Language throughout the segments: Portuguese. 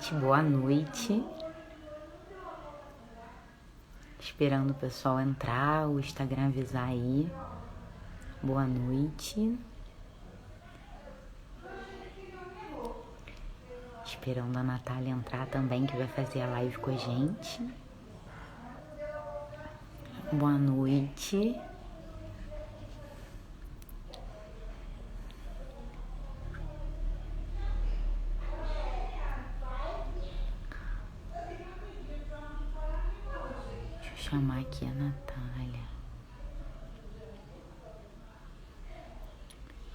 noite, boa noite. Esperando o pessoal entrar, o Instagram avisar aí. Boa noite. Esperando a Natália entrar também, que vai fazer a live com a gente. Boa noite. Deixa eu chamar aqui a Natália.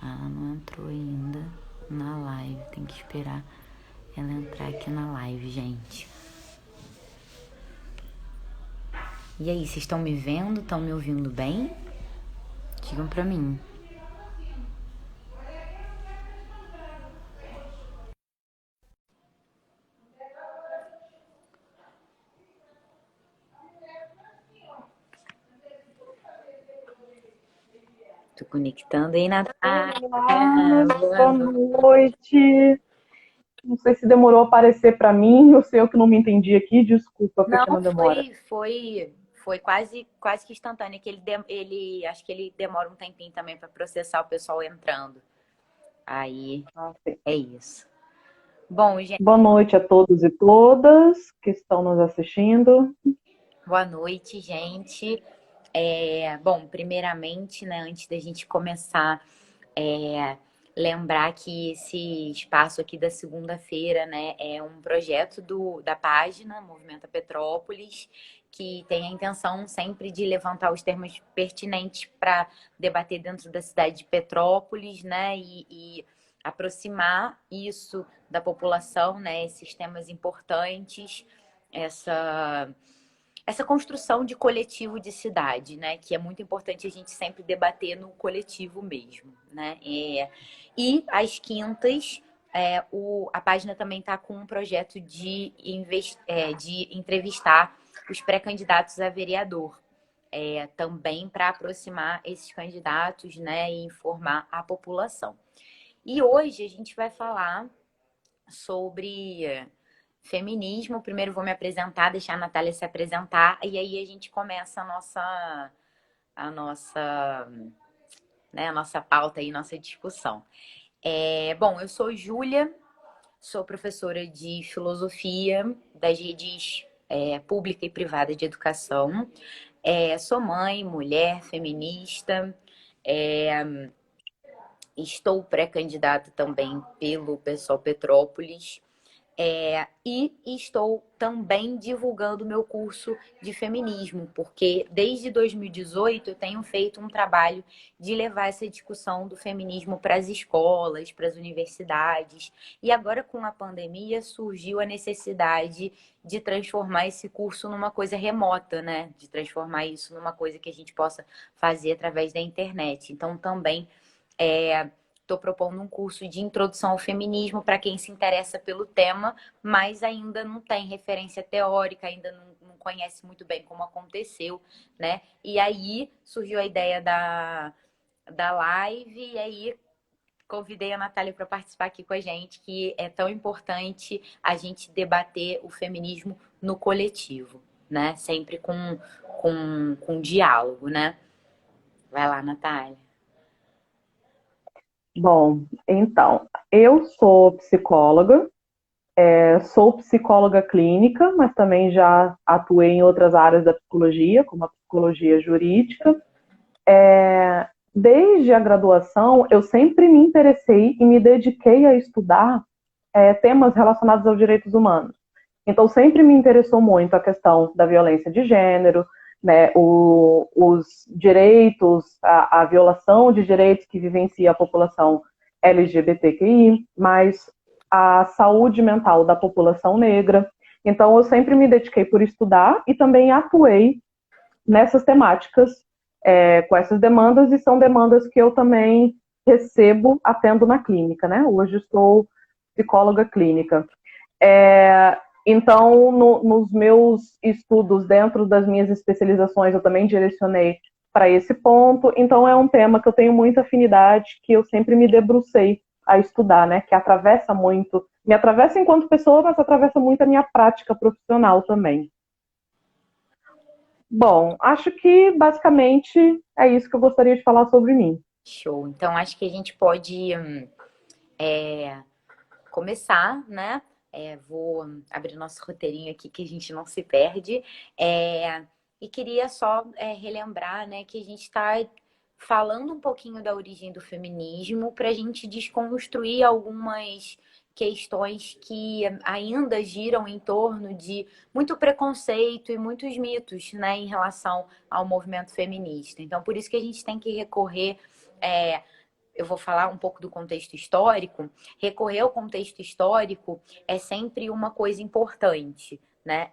Ela não entrou ainda na live, tem que esperar ela entrar aqui na live, gente. E aí, vocês estão me vendo? Estão me ouvindo bem? Digam pra mim. Tô conectando aí, Natália. Olá, Boa boa noite. noite. Não sei se demorou a aparecer para mim, ou se eu que não me entendi aqui. Desculpa a Não, pequena demora. foi quase que instantâneo, que acho que ele demora um tempinho também para processar o pessoal entrando. Aí Ah, sim. é isso. Bom, gente, Boa noite a todos e todas que estão nos assistindo. boa noite, gente. Bom, primeiramente, né, antes da gente começar, é, lembrar que esse espaço aqui da segunda-feira, né, é um projeto da página Movimento Petrópolis, que tem a intenção sempre de levantar os termos pertinentes para debater dentro da cidade de Petrópolis, né, e aproximar isso da população, né, esses temas importantes, essa essa construção de coletivo de cidade, né? Que é muito importante a gente sempre debater no coletivo mesmo, né? E às quintas, a página também está com um projeto de entrevistar os pré-candidatos a vereador. Também para aproximar esses candidatos, né? E informar a população. E hoje a gente vai falar sobre feminismo. Primeiro vou me apresentar, deixar a Natália se apresentar, e aí a gente começa a nossa, né, a nossa pauta e nossa discussão. Bom, eu sou Júlia, sou professora de filosofia das redes pública e privada de educação. Sou mãe, mulher, feminista. Estou pré-candidata também pelo Pessoal Petrópolis. E estou também divulgando o meu curso de feminismo, porque desde 2018 eu tenho feito um trabalho de levar essa discussão do feminismo para as escolas, para as universidades. E agora, com a pandemia, surgiu a necessidade de transformar esse curso numa coisa remota, né? De transformar isso numa coisa que a gente possa fazer através da internet. Então, também estou propondo um curso de introdução ao feminismo para quem se interessa pelo tema, mas ainda não tem referência teórica, ainda não conhece muito bem como aconteceu, né? E aí surgiu a ideia da live, e aí convidei a Natália para participar aqui com a gente, que é tão importante a gente debater o feminismo no coletivo, né? Sempre com diálogo, né? Vai lá, Natália. Bom, então, eu sou psicóloga, sou psicóloga clínica, mas também já atuei em outras áreas da psicologia, como a psicologia jurídica. Desde a graduação, eu sempre me interessei e me dediquei a estudar temas relacionados aos direitos humanos. Então, sempre me interessou muito a questão da violência de gênero, né, os direitos, a violação de direitos que vivencia a população LGBTQI, mas a saúde mental da população negra. Então, eu sempre me dediquei por estudar e também atuei nessas temáticas, com essas demandas, e são demandas que eu também recebo, atendo na clínica, né? Hoje estou psicóloga clínica. Então, nos meus estudos, dentro das minhas especializações, eu também direcionei para esse ponto. Então, é um tema que eu tenho muita afinidade, que eu sempre me debrucei a estudar, né? Que atravessa muito me atravessa enquanto pessoa, mas atravessa muito a minha prática profissional também. Bom, acho que basicamente é isso que eu gostaria de falar sobre mim. Show. Então, acho que a gente pode começar, né? Vou abrir nosso roteirinho aqui que a gente não se perde. E queria só relembrar, né, que a gente está falando um pouquinho da origem do feminismo para a gente desconstruir algumas questões que ainda giram em torno de muito preconceito e muitos mitos, né, em relação ao movimento feminista. Então, por isso que a gente tem que recorrer. Eu vou falar um pouco do contexto histórico. Recorrer ao contexto histórico é sempre uma coisa importante, né?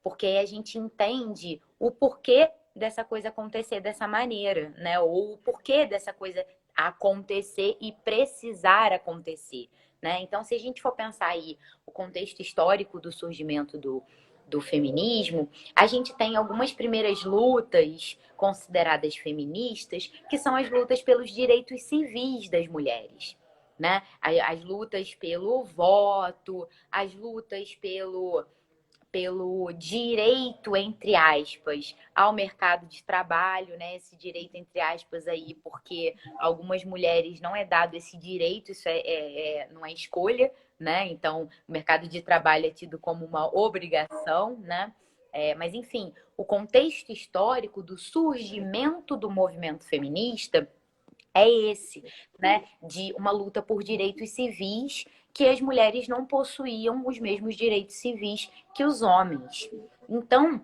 Porque a gente entende o porquê dessa coisa acontecer dessa maneira, né? Ou o porquê dessa coisa acontecer e precisar acontecer, né? Então, se a gente for pensar aí o contexto histórico do surgimento do feminismo, a gente tem algumas primeiras lutas consideradas feministas, que são as lutas pelos direitos civis das mulheres, né? As lutas pelo voto, as lutas pelo direito, entre aspas, ao mercado de trabalho, né? Esse direito, entre aspas, aí, porque algumas mulheres não é dado esse direito, isso não é escolha, né? Então, o mercado de trabalho é tido como uma obrigação, né? Mas, enfim, o contexto histórico do surgimento do movimento feminista é esse, né? De uma luta por direitos civis, que as mulheres não possuíam os mesmos direitos civis que os homens. Então,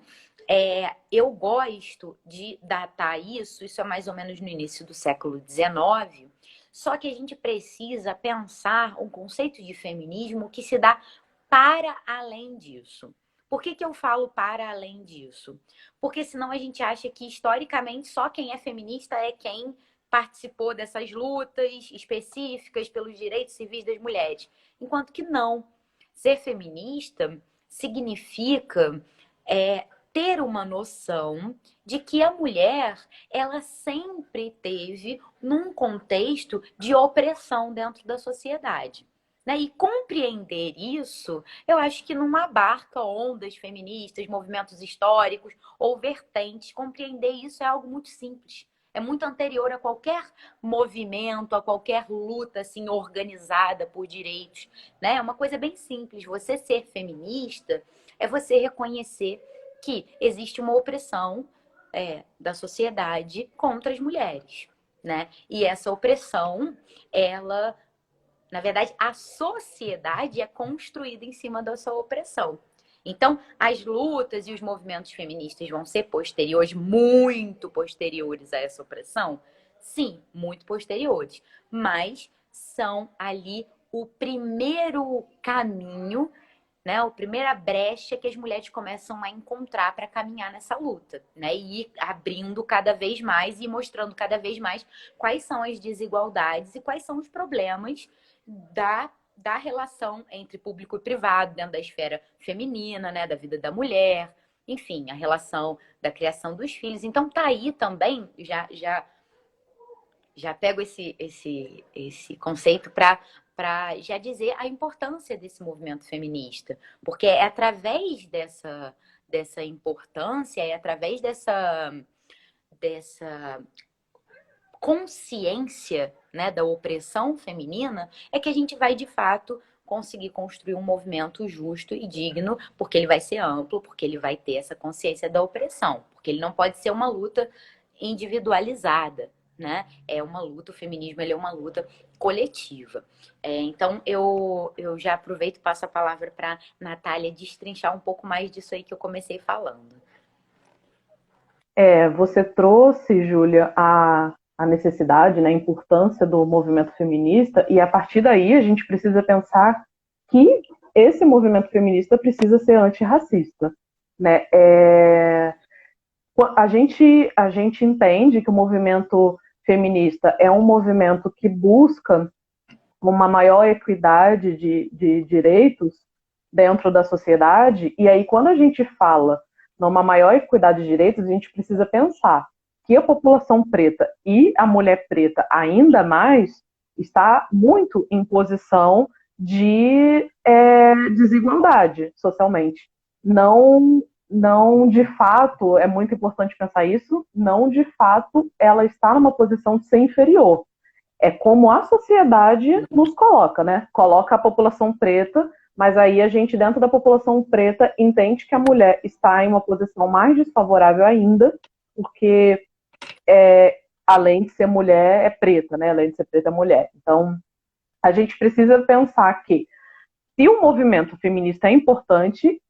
eu gosto de datar isso é mais ou menos no início do século XIX, só que a gente precisa pensar um conceito de feminismo que se dá para além disso. Por que eu falo para além disso? Porque senão a gente acha que historicamente só quem é feminista é quem participou dessas lutas específicas pelos direitos civis das mulheres. Enquanto que não. Ser feminista significa ter uma noção de que a mulher, ela sempre teve num contexto de opressão dentro da sociedade. Né? E compreender isso, eu acho que não abarca ondas feministas, movimentos históricos ou vertentes. Compreender isso é algo muito simples. É muito anterior a qualquer movimento, a qualquer luta assim organizada por direitos, né? É uma coisa bem simples. Você ser feminista é você reconhecer que existe uma opressão da sociedade contra as mulheres, né? E essa opressão, ela, na verdade, a sociedade é construída em cima dessa opressão. Então, as lutas e os movimentos feministas vão ser posteriores, muito posteriores a essa opressão? Sim, muito posteriores. Mas são ali o primeiro caminho, né, a primeira brecha que as mulheres começam a encontrar para caminhar nessa luta, né, e ir abrindo cada vez mais e mostrando cada vez mais quais são as desigualdades e quais são os problemas da relação entre público e privado dentro da esfera feminina, né, da vida da mulher, enfim, a relação da criação dos filhos. Então tá aí também, já pego esse conceito para já dizer a importância desse movimento feminista, porque é através dessa importância, é através dessa consciência, né, da opressão feminina, é que a gente vai de fato conseguir construir um movimento justo e digno, porque ele vai ser amplo, porque ele vai ter essa consciência da opressão, porque ele não pode ser uma luta individualizada, né? É uma luta, o feminismo ele é uma luta coletiva. Então eu já aproveito e passo a palavra para Natália destrinchar um pouco mais disso aí que eu comecei falando. Você trouxe, Júlia, a necessidade, né, a importância do movimento feminista, e a partir daí a gente precisa pensar que esse movimento feminista precisa ser antirracista, né? A gente entende que o movimento feminista é um movimento que busca uma maior equidade de direitos dentro da sociedade, e aí quando a gente fala numa maior equidade de direitos, a gente precisa pensar que a população preta e a mulher preta ainda mais está muito em posição de desigualdade socialmente. Não, não de fato, é muito importante pensar isso, não de fato ela está numa posição de ser inferior. É como a sociedade nos coloca, né? Coloca a população preta, mas aí a gente, dentro da população preta, entende que a mulher está em uma posição mais desfavorável ainda, porque além de ser mulher, é preta, né? Além de ser preta, é mulher. Então, a gente precisa pensar que se o movimento feminista é importante,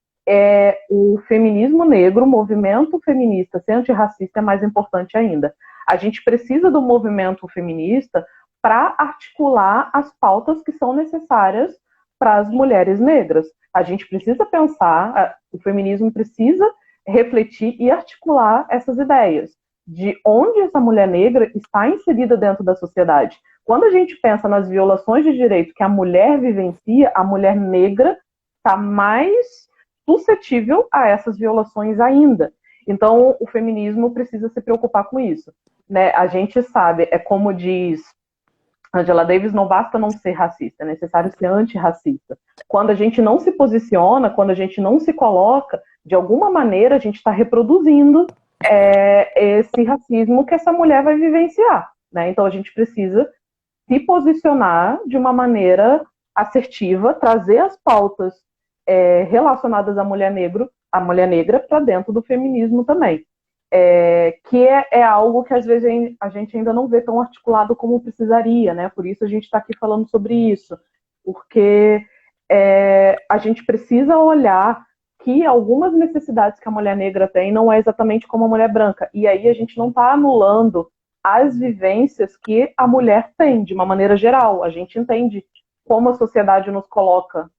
o feminismo negro, o movimento feminista ser antirracista é mais importante ainda. A gente precisa do movimento feminista para articular as pautas que são necessárias para as mulheres negras. A gente precisa pensar, o feminismo precisa refletir e articular essas ideias de onde essa mulher negra está inserida dentro da sociedade. Quando a gente pensa nas violações de direito que a mulher vivencia, a mulher negra está mais suscetível a essas violações ainda. Então, o feminismo precisa se preocupar com isso. Né? A gente sabe, é como diz Angela Davis, não basta não ser racista, é necessário ser antirracista. Quando a gente não se posiciona, quando a gente não se coloca, de alguma maneira a gente está reproduzindo esse racismo que essa mulher vai vivenciar. Né? Então, a gente precisa se posicionar de uma maneira assertiva, trazer as pautas relacionadas à mulher negra para dentro do feminismo também. Que é algo que às vezes a gente ainda não vê tão articulado como precisaria, né? Por isso a gente está aqui falando sobre isso, porque a gente precisa olhar que algumas necessidades que a mulher negra tem não é exatamente como a mulher branca, e aí a gente não está anulando as vivências que a mulher tem, de uma maneira geral. A gente entende como a sociedade nos coloca,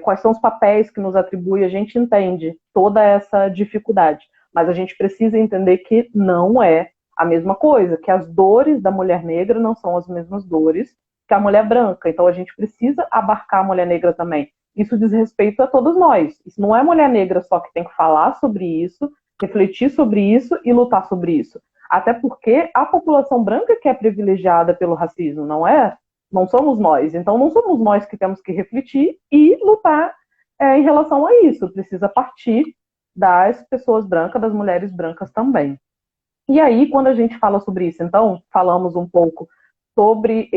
quais são os papéis que nos atribui, a gente entende toda essa dificuldade. Mas a gente precisa entender que não é a mesma coisa, que as dores da mulher negra não são as mesmas dores que a mulher branca. Então a gente precisa abarcar a mulher negra também. Isso diz respeito a todos nós. Isso não é a mulher negra só que tem que falar sobre isso, refletir sobre isso e lutar sobre isso. Até porque a população branca que é privilegiada pelo racismo, não é? Não somos nós. Então não somos nós que temos que refletir e lutar em relação a isso. Precisa partir das pessoas brancas, das mulheres brancas também. E aí, quando a gente fala sobre isso, então, falamos um pouco sobre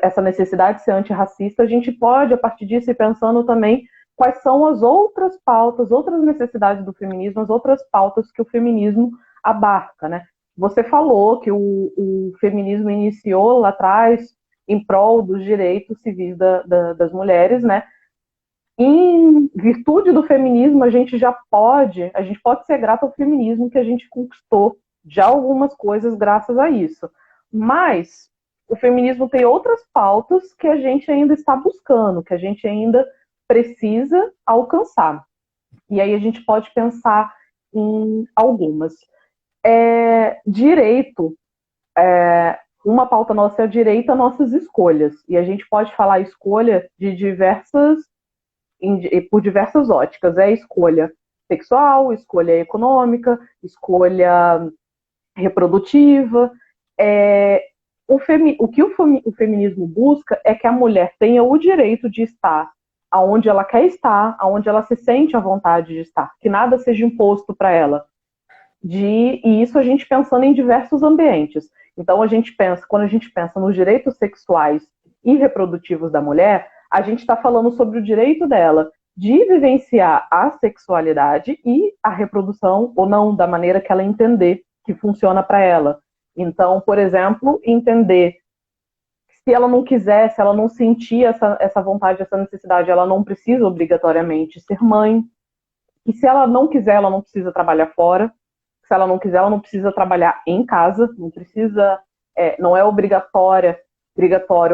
essa necessidade de ser antirracista, a gente pode, a partir disso, ir pensando também quais são as outras pautas, outras necessidades do feminismo, as outras pautas que o feminismo abarca, né? Você falou que o feminismo iniciou lá atrás em prol dos direitos civis das mulheres, né? Em virtude do feminismo, a gente pode ser grato ao feminismo, que a gente conquistou já algumas coisas graças a isso. Mas o feminismo tem outras pautas que a gente ainda está buscando, que a gente ainda precisa alcançar. E aí a gente pode pensar em algumas. Direito, uma pauta nossa é direito a nossas escolhas. E a gente pode falar escolha por diversas óticas. É escolha sexual, escolha econômica, escolha reprodutiva. O que o feminismo busca é que a mulher tenha o direito de estar aonde ela quer estar, aonde ela se sente à vontade de estar, que nada seja imposto para ela. E isso a gente pensando em diversos ambientes. Então, quando a gente pensa nos direitos sexuais e reprodutivos da mulher, a gente está falando sobre o direito dela de vivenciar a sexualidade e a reprodução, ou não, da maneira que ela entender que funciona para ela. Então, por exemplo, entender se ela não quiser, se ela não sentir essa vontade, essa necessidade, ela não precisa obrigatoriamente ser mãe. E se ela não quiser, ela não precisa trabalhar fora. Se ela não quiser, ela não precisa trabalhar em casa, não é obrigatório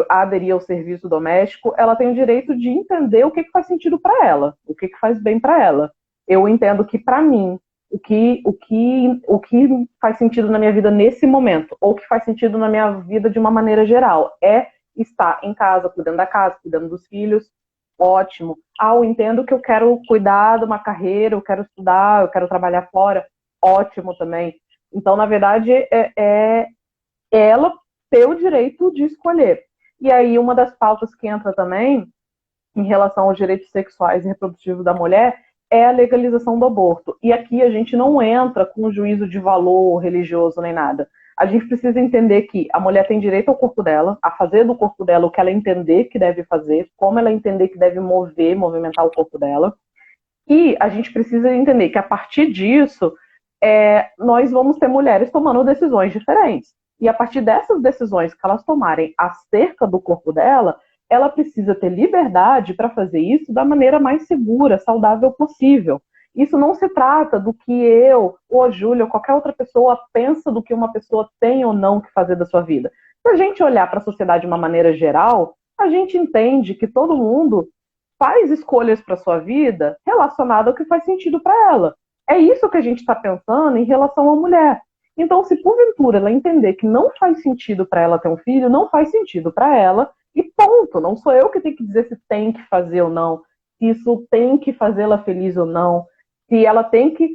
aderir ao serviço doméstico. Ela tem o direito de entender o que faz sentido para ela, o que faz bem para ela. Eu entendo que, para mim, o que faz sentido na minha vida nesse momento, ou o que faz sentido na minha vida de uma maneira geral, é estar em casa, cuidando da casa, cuidando dos filhos. Ótimo. Eu entendo que eu quero cuidar de uma carreira, eu quero estudar, eu quero trabalhar fora. Ótimo também. Então, na verdade, é ela ter o direito de escolher. E aí uma das pautas que entra também em relação aos direitos sexuais e reprodutivos da mulher é a legalização do aborto. E aqui a gente não entra com um juízo de valor religioso nem nada. A gente precisa entender que a mulher tem direito ao corpo dela, a fazer do corpo dela o que ela entender que deve fazer, como ela entender que deve movimentar o corpo dela. E a gente precisa entender que a partir disso, nós vamos ter mulheres tomando decisões diferentes. E a partir dessas decisões que elas tomarem acerca do corpo dela, ela precisa ter liberdade para fazer isso da maneira mais segura, saudável possível. Isso não se trata do que eu, ou a Júlia, ou qualquer outra pessoa pensa do que uma pessoa tem ou não que fazer da sua vida. Se a gente olhar para a sociedade de uma maneira geral, a gente entende que todo mundo faz escolhas para sua vida relacionadas ao que faz sentido para ela. É isso que a gente está pensando em relação à mulher. Então, se porventura ela entender que não faz sentido para ela ter um filho, não faz sentido para ela, e ponto. Não sou eu que tenho que dizer se tem que fazer ou não, se isso tem que fazê-la feliz ou não, se ela tem que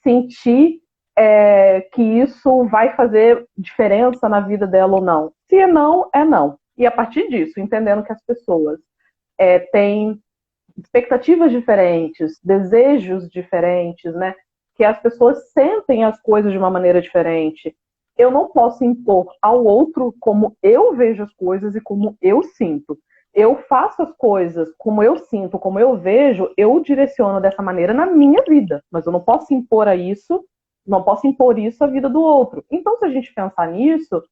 sentir que isso vai fazer diferença na vida dela ou não. Se é não, é não. E a partir disso, entendendo que as pessoas têm expectativas diferentes, desejos diferentes, né? Que as pessoas sentem as coisas de uma maneira diferente. Eu não posso impor ao outro como eu vejo as coisas e como eu sinto. Eu faço as coisas como eu sinto, como eu vejo, eu direciono dessa maneira na minha vida, mas eu não posso impor não posso impor isso à vida do outro. Então, se a gente pensar nisso,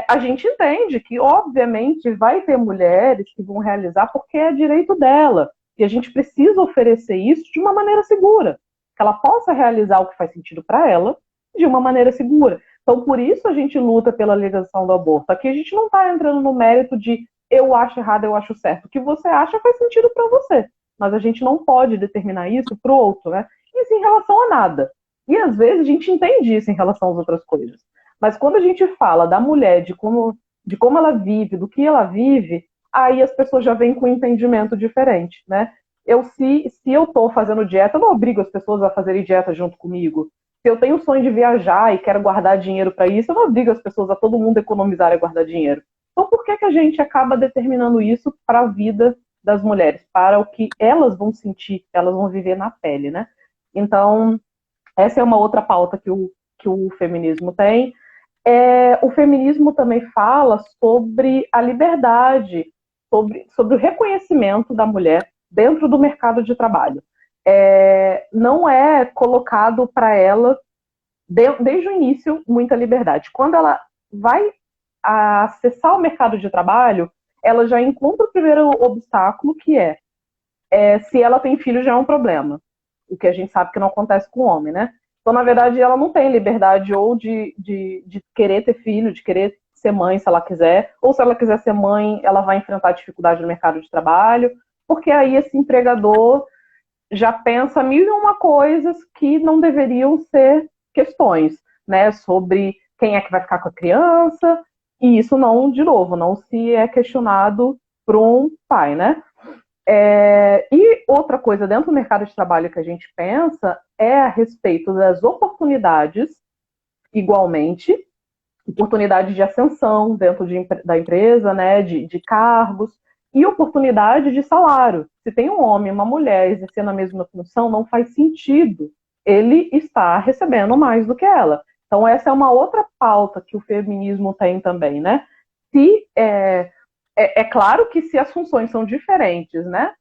a gente entende que, obviamente, vai ter mulheres que vão realizar porque é direito dela. E a gente precisa oferecer isso de uma maneira segura. Que ela possa realizar o que faz sentido para ela de uma maneira segura. Então, por isso a gente luta pela legalização do aborto. Aqui a gente não está entrando no mérito de eu acho errado, eu acho certo. O que você acha faz sentido para você. Mas a gente não pode determinar isso para o outro, né? Isso em relação a nada. E às vezes a gente entende isso em relação às outras coisas. Mas quando a gente fala da mulher, de como ela vive, do que ela vive, aí as pessoas já vêm com um entendimento diferente, né? Se eu estou fazendo dieta, eu não obrigo as pessoas a fazerem dieta junto comigo. Se eu tenho o sonho de viajar e quero guardar dinheiro para isso, eu não obrigo as pessoas a todo mundo economizar e guardar dinheiro. Então, por que a gente acaba determinando isso para a vida das mulheres, para o que elas vão sentir, elas vão viver na pele, né? Então, essa é uma outra pauta que o feminismo tem. O feminismo também fala sobre a liberdade, sobre o reconhecimento da mulher dentro do mercado de trabalho. Não é colocado para ela, desde o início, muita liberdade. Quando ela vai acessar o mercado de trabalho, ela já encontra o primeiro obstáculo, que se ela tem filho já é um problema. O que a gente sabe que não acontece com o homem, né? Então, na verdade, ela não tem liberdade ou de querer ter filho, de querer ser mãe se ela quiser, ou se ela quiser ser mãe, ela vai enfrentar dificuldade no mercado de trabalho, porque aí esse empregador já pensa mil e uma coisas que não deveriam ser questões, né? Sobre quem é que vai ficar com a criança, e isso não, de novo, não se é questionado por um pai, né? E outra coisa dentro do mercado de trabalho que a gente pensa é a respeito das oportunidades, igualmente, oportunidade de ascensão dentro da empresa, né, de cargos, e oportunidade de salário. Se tem um homem e uma mulher exercendo a mesma função, não faz sentido ele estar recebendo mais do que ela. Então, essa é uma outra pauta que o feminismo tem também, né? Se claro que se as funções são diferentes, né?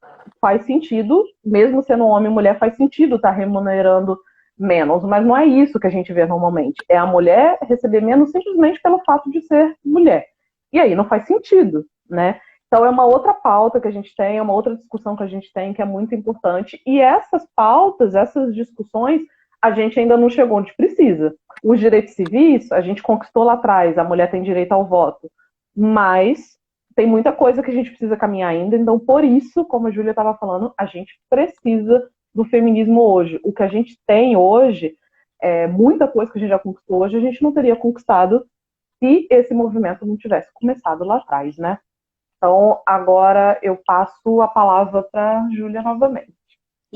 Faz sentido, mesmo sendo homem e mulher, faz sentido estar remunerando menos, mas não é isso que a gente vê normalmente. É a mulher receber menos simplesmente pelo fato de ser mulher. E aí não faz sentido, né? Então é uma outra pauta que a gente tem, é uma outra discussão que a gente tem que é muito importante. E essas pautas, essas discussões, a gente ainda não chegou onde precisa. Os direitos civis, a gente conquistou lá atrás, a mulher tem direito ao voto, mas tem muita coisa que a gente precisa caminhar ainda, então por isso, como a Júlia estava falando, a gente precisa do feminismo hoje. O que a gente tem hoje, muita coisa que a gente já conquistou hoje, a gente não teria conquistado se esse movimento não tivesse começado lá atrás, né? Então, agora eu passo a palavra para a Júlia novamente.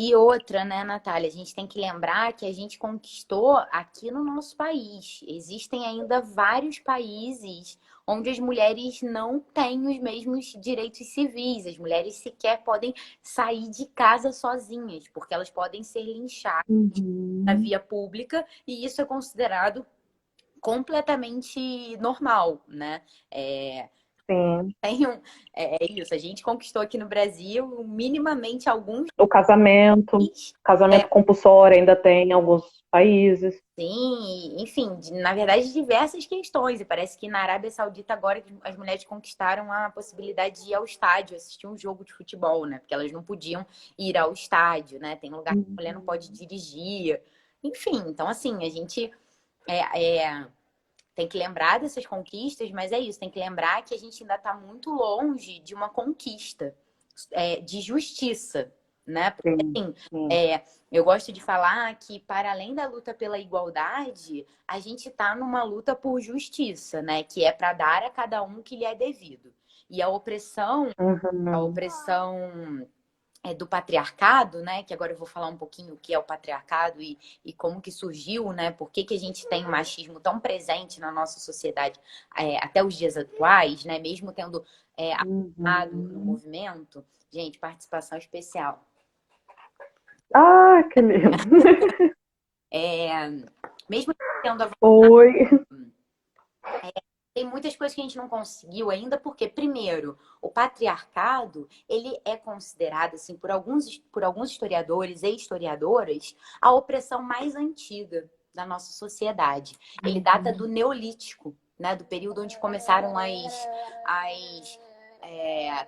E outra, né, Natália, a gente tem que lembrar que a gente conquistou aqui no nosso país. Existem ainda vários países onde as mulheres não têm os mesmos direitos civis. As mulheres sequer podem sair de casa sozinhas, porque elas podem ser linchadas na Uhum. via pública, e isso é considerado completamente normal, né? É, Sim. tem um, é isso, a gente conquistou aqui no Brasil minimamente alguns O casamento, países. casamento compulsório ainda tem em alguns países. Sim, enfim, na verdade, diversas questões. E parece que na Arábia Saudita agora as mulheres conquistaram a possibilidade de ir ao estádio, assistir um jogo de futebol, né? Porque elas não podiam ir ao estádio, né? Tem lugar que a mulher não pode Uhum. dirigir. Enfim, então assim, a gente é, é, tem que lembrar dessas conquistas, mas é isso, tem que lembrar que a gente ainda está muito longe de uma conquista de justiça, né? Porque, Sim, assim, sim. é, eu gosto de falar que, para além da luta pela igualdade, a gente está numa luta por justiça, né? Que é para dar a cada um o que lhe é devido. E a Uhum. opressão do patriarcado, né? Que agora eu vou falar um pouquinho o que é o patriarcado e como que surgiu, né? Por que que a gente tem o machismo tão presente na nossa sociedade até os dias atuais, né? Mesmo tendo avançado no Uhum. movimento. Gente, participação especial. Ah, que lindo. É, mesmo tendo avançado, Oi. tem muitas coisas que a gente não conseguiu ainda, porque, primeiro, o patriarcado, ele é considerado, assim, por alguns historiadores e historiadoras, a opressão mais antiga da nossa sociedade. Ele data do Uhum. Neolítico, né? Do período onde começaram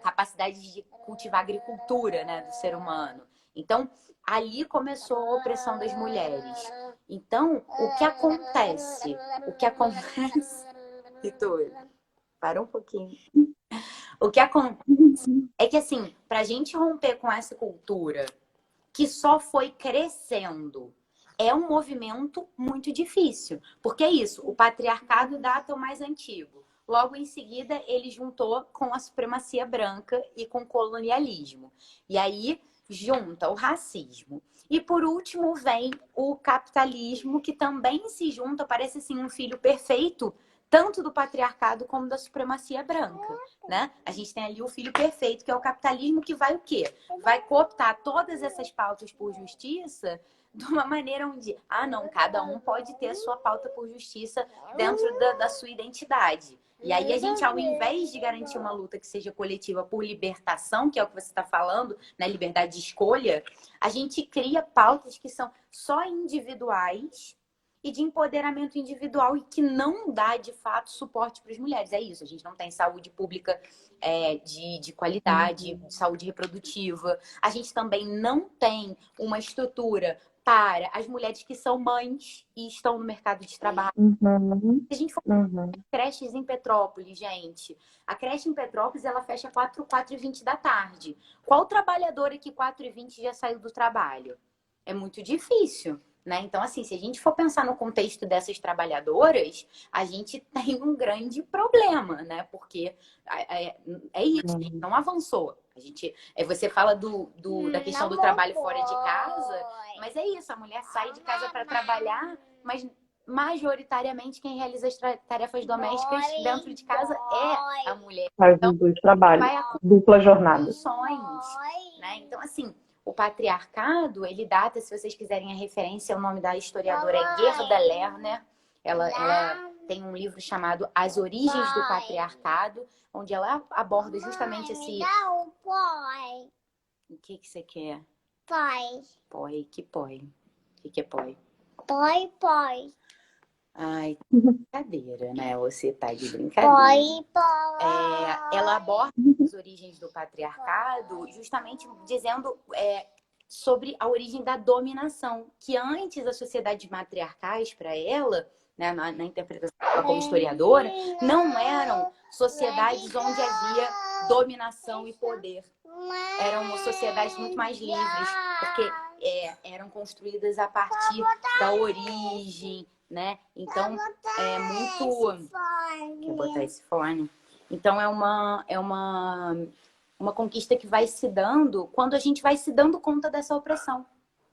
capacidades de cultivar agricultura, né? Do ser humano. Então, ali começou a opressão das mulheres. Então, o que acontece? O que acontece Vitor, para um pouquinho. O que acontece é que, assim, para a gente romper com essa cultura que só foi crescendo, é um movimento muito difícil. Porque é isso, o patriarcado data o mais antigo. Logo em seguida, ele juntou com a supremacia branca e com o colonialismo. E aí junta o racismo. E por último vem o capitalismo, que também se junta, parece assim um filho perfeito, tanto do patriarcado como da supremacia branca, né? A gente tem ali o filho perfeito, que é o capitalismo, que vai o quê? Vai cooptar todas essas pautas por justiça de uma maneira onde, não, cada um pode ter a sua pauta por justiça dentro da sua identidade. E aí a gente, ao invés de garantir uma luta que seja coletiva por libertação, que é o que você está falando, né, liberdade de escolha, a gente cria pautas que são só individuais e de empoderamento individual e que não dá, de fato, suporte para as mulheres. É isso, a gente não tem saúde pública de qualidade, de Uhum. saúde reprodutiva. A gente também não tem uma estrutura para as mulheres que são mães e estão no mercado de trabalho. Uhum. Se a gente for Uhum. creches em Petrópolis, gente, a creche em Petrópolis ela fecha 4h20 da tarde. Qual trabalhadora que 4h20 já saiu do trabalho? É muito difícil. Né? Então, assim, se a gente for pensar no contexto dessas trabalhadoras, a gente tem um grande problema, né? Porque é isso, a gente Uhum. não avançou. Você fala da questão do trabalho fora de casa, mas é isso, a mulher sai de casa para trabalhar, mas majoritariamente quem realiza as tarefas domésticas dentro de casa é a mulher. Faz Então, os dois trabalhos. vai acumular Dupla jornada. funções, né? Então, assim, o patriarcado, ele data, se vocês quiserem a referência, o nome da historiadora é Gerda Lerner. Ela tem um livro chamado As Origens do Patriarcado, onde ela aborda justamente esse... O que que você quer? Poi. Que poi? O que que é poi? Ai, brincadeira, né? Você tá de brincadeira. Ela aborda as origens do patriarcado justamente dizendo sobre a origem da dominação, que antes as sociedades matriarcais, para ela, né, na interpretação dela como historiadora, não eram sociedades onde havia dominação e poder. Eram sociedades muito mais livres, porque eram construídas a partir da origem, né? Então, é muito... Quer botar esse fone? Então, uma conquista que vai se dando quando a gente vai se dando conta dessa opressão,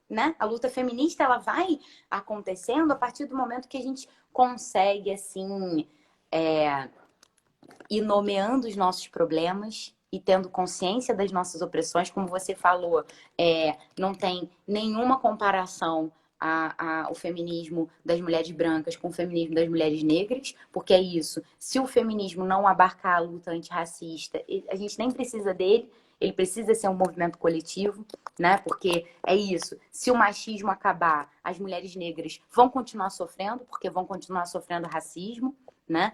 né? A luta feminista, ela vai acontecendo a partir do momento que a gente consegue, assim, ir nomeando os nossos problemas e tendo consciência das nossas opressões. Como você falou, não tem nenhuma comparação o feminismo das mulheres brancas com o feminismo das mulheres negras, porque é isso. Se o feminismo não abarcar a luta antirracista, a gente nem precisa dele, ele precisa ser um movimento coletivo, né? Porque é isso. Se o machismo acabar, as mulheres negras vão continuar sofrendo, porque vão continuar sofrendo racismo, né?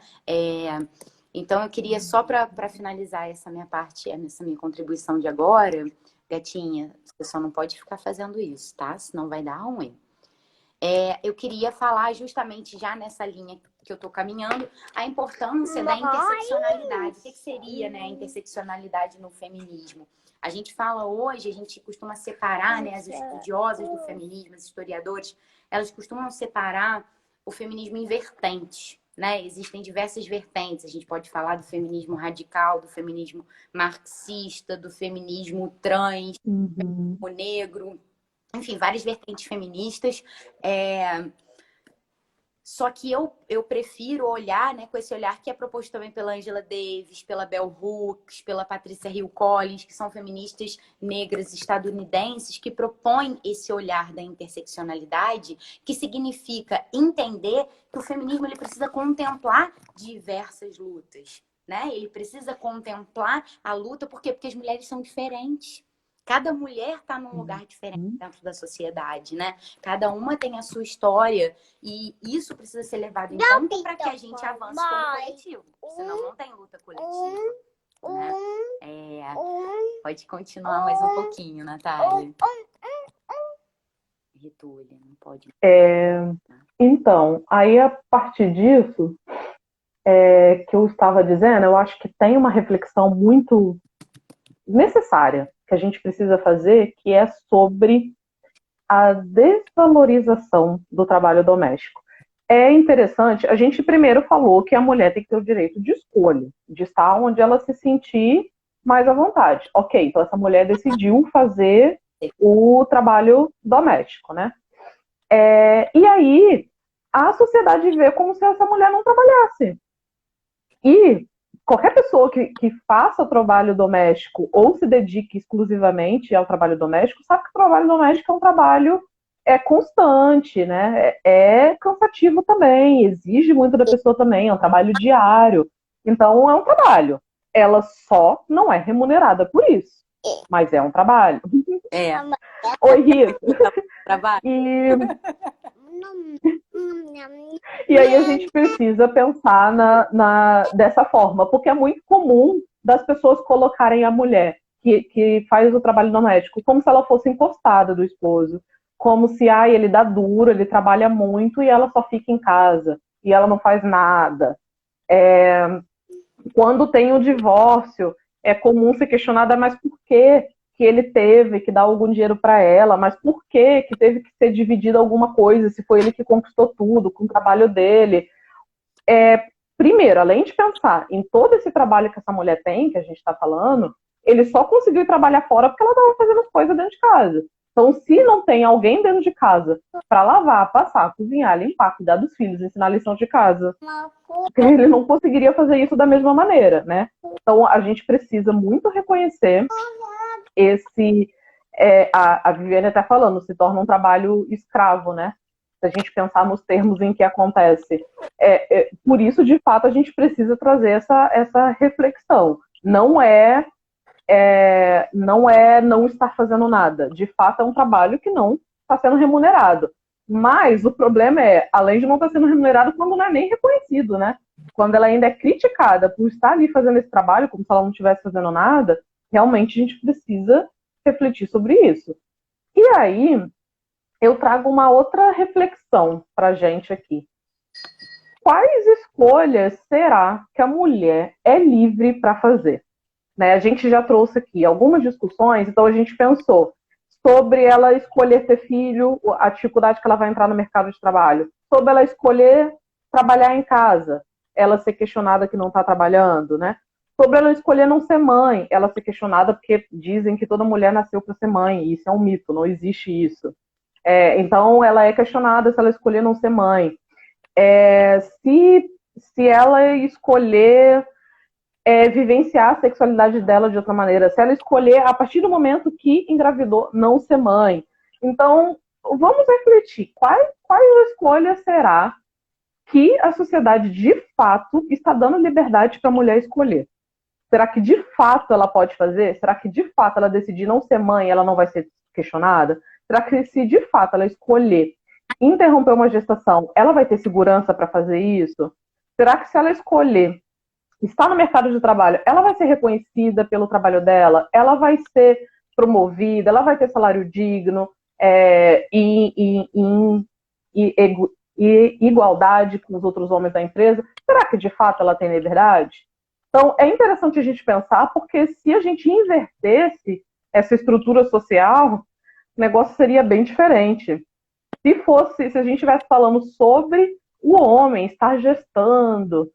Então, eu queria só para finalizar essa minha parte, essa minha contribuição de agora, gatinha, você só não pode ficar fazendo isso, tá? Senão vai dar ruim. Eu queria falar justamente já nessa linha que eu tô caminhando, a importância da interseccionalidade. O que seria, né, a interseccionalidade no feminismo? A gente fala hoje, a gente costuma separar, né, as estudiosas do feminismo, as historiadores, elas costumam separar o feminismo em vertentes. Né? Existem diversas vertentes. A gente pode falar do feminismo radical, do feminismo marxista, do feminismo trans, do feminismo negro, enfim, várias vertentes feministas. Só que eu prefiro olhar, né, com esse olhar que é proposto também pela Angela Davis, pela Bell Hooks, pela Patricia Hill Collins, que são feministas negras estadunidenses, que propõem esse olhar da interseccionalidade, que significa entender que o feminismo ele precisa contemplar diversas lutas, né? Ele precisa contemplar a luta, por quê? Porque as mulheres são diferentes. Cada mulher está num lugar diferente dentro da sociedade, né? Cada uma tem a sua história e isso precisa ser levado em conta para que a gente avance como coletivo. Senão não tem luta coletiva, né? Pode continuar mais um pouquinho, Natália. Ritúlia, não pode. Então, aí a partir disso que eu estava dizendo, eu acho que tem uma reflexão muito necessária que a gente precisa fazer, que é sobre a desvalorização do trabalho doméstico. É interessante, a gente primeiro falou que a mulher tem que ter o direito de escolha, de estar onde ela se sentir mais à vontade. Ok, então essa mulher decidiu fazer o trabalho doméstico, né? E aí, a sociedade vê como se essa mulher não trabalhasse. E qualquer pessoa que faça o trabalho doméstico ou se dedique exclusivamente ao trabalho doméstico, sabe que o trabalho doméstico é um trabalho constante, né? É cansativo também, exige muito da pessoa também, é um trabalho diário. Então, é um trabalho. Ela só não é remunerada por isso, mas é um trabalho. Oi, Rita. Trabalho. E aí a gente precisa pensar dessa forma, porque é muito comum das pessoas colocarem a mulher que faz o trabalho doméstico como se ela fosse encostada do esposo, como se ele dá duro, ele trabalha muito e ela só fica em casa e ela não faz nada. Quando tem o divórcio, é comum ser questionada, mas por que ele teve que dar algum dinheiro para ela, mas por que teve que ser dividido alguma coisa, se foi ele que conquistou tudo com o trabalho dele. Primeiro, além de pensar em todo esse trabalho que essa mulher tem, que a gente está falando, ele só conseguiu trabalhar fora porque ela estava fazendo as coisas dentro de casa. Então, se não tem alguém dentro de casa para lavar, passar, cozinhar, limpar, cuidar dos filhos, ensinar lição de casa, ele não conseguiria fazer isso da mesma maneira, né? Então, a gente precisa muito reconhecer a Viviane até falando, se torna um trabalho escravo, né? Se a gente pensar nos termos em que acontece. Por isso, de fato, a gente precisa trazer essa reflexão. Não não estar fazendo nada. De fato, é um trabalho que não está sendo remunerado. Mas o problema além de não estar sendo remunerado, quando não é nem reconhecido, né? Quando ela ainda é criticada por estar ali fazendo esse trabalho, como se ela não estivesse fazendo nada, realmente a gente precisa refletir sobre isso. E aí, eu trago uma outra reflexão para a gente aqui. Quais escolhas será que a mulher é livre para fazer? Né? A gente já trouxe aqui algumas discussões, então a gente pensou sobre ela escolher ter filho, a dificuldade que ela vai entrar no mercado de trabalho, sobre ela escolher trabalhar em casa, ela ser questionada que não está trabalhando, né? Sobre ela escolher não ser mãe, ela ser questionada porque dizem que toda mulher nasceu para ser mãe, e isso é um mito, não existe isso. Então, ela é questionada se ela escolher não ser mãe. Se ela escolher vivenciar a sexualidade dela de outra maneira, se ela escolher, a partir do momento que engravidou, não ser mãe. Então, vamos refletir. Qual escolha será que a sociedade, de fato, está dando liberdade para a mulher escolher? Será que, de fato, ela pode fazer? Será que, de fato, ela decidir não ser mãe, ela não vai ser questionada? Será que, se, de fato, ela escolher interromper uma gestação, ela vai ter segurança para fazer isso? Será que, se ela escolher está no mercado de trabalho, ela vai ser reconhecida pelo trabalho dela, ela vai ser promovida, ela vai ter salário digno e igualdade com os outros homens da empresa? Será que de fato ela tem liberdade? Então é interessante a gente pensar, porque se a gente invertesse essa estrutura social, o negócio seria bem diferente. Se a gente estivesse falando sobre o homem estar gestando,